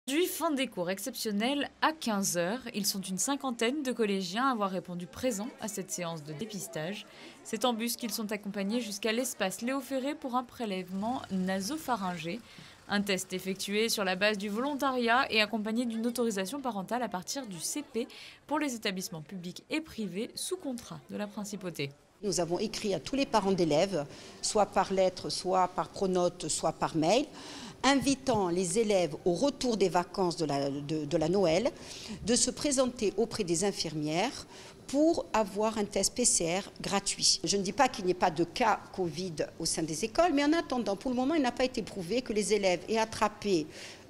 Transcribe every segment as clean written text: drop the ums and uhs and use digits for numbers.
Aujourd'hui, fin des cours exceptionnels à 15 heures. Ils sont une cinquantaine de collégiens à avoir répondu présents à cette séance de dépistage. C'est en bus qu'ils sont accompagnés jusqu'à l'espace Léo Ferré pour un prélèvement nasopharyngé. Un test effectué sur la base du volontariat et accompagné d'une autorisation parentale à partir du CP pour les établissements publics et privés sous contrat de la principauté. Nous avons écrit à tous les parents d'élèves, soit par lettre, soit par pronote, soit par mail, invitant les élèves au retour des vacances de la Noël, de se présenter auprès des infirmières pour avoir un test PCR gratuit. Je ne dis pas qu'il n'y ait pas de cas Covid au sein des écoles, mais en attendant, pour le moment, il n'a pas été prouvé que les élèves aient attrapé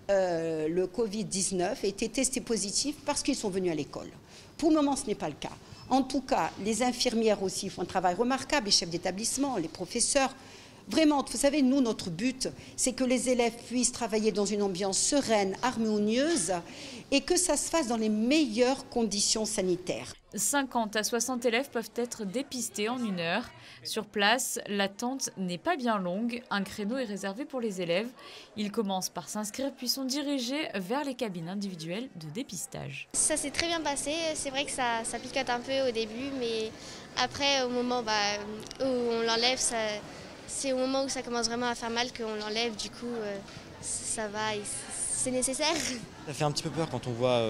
le Covid-19 et été testés positifs parce qu'ils sont venus à l'école. Pour le moment, ce n'est pas le cas. En tout cas, les infirmières aussi font un travail remarquable, les chefs d'établissement, les professeurs. Vraiment, vous savez, nous, notre but, c'est que les élèves puissent travailler dans une ambiance sereine, harmonieuse et que ça se fasse dans les meilleures conditions sanitaires. 50 à 60 élèves peuvent être dépistés en 1 heure. Sur place, l'attente n'est pas bien longue. Un créneau est réservé pour les élèves. Ils commencent par s'inscrire puis sont dirigés vers les cabines individuelles de dépistage. Ça s'est très bien passé. C'est vrai que ça picote un peu au début, mais après, au moment où on l'enlève, c'est au moment où ça commence vraiment à faire mal qu'on l'enlève. Du coup, ça va, c'est nécessaire. Ça fait un petit peu peur quand on voit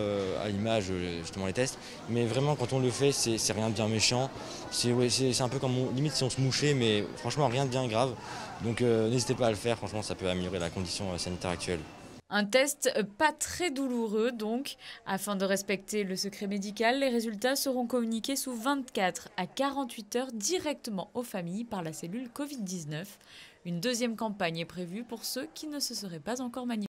à l'image justement les tests, mais vraiment quand on le fait, c'est rien de bien méchant. C'est un peu comme limite si on se mouchait, mais franchement rien de bien grave. Donc n'hésitez pas à le faire, franchement ça peut améliorer la condition sanitaire actuelle. Un test pas très douloureux donc. Afin de respecter le secret médical, les résultats seront communiqués sous 24 à 48 heures directement aux familles par la cellule Covid-19. Une deuxième campagne est prévue pour ceux qui ne se seraient pas encore manifestés.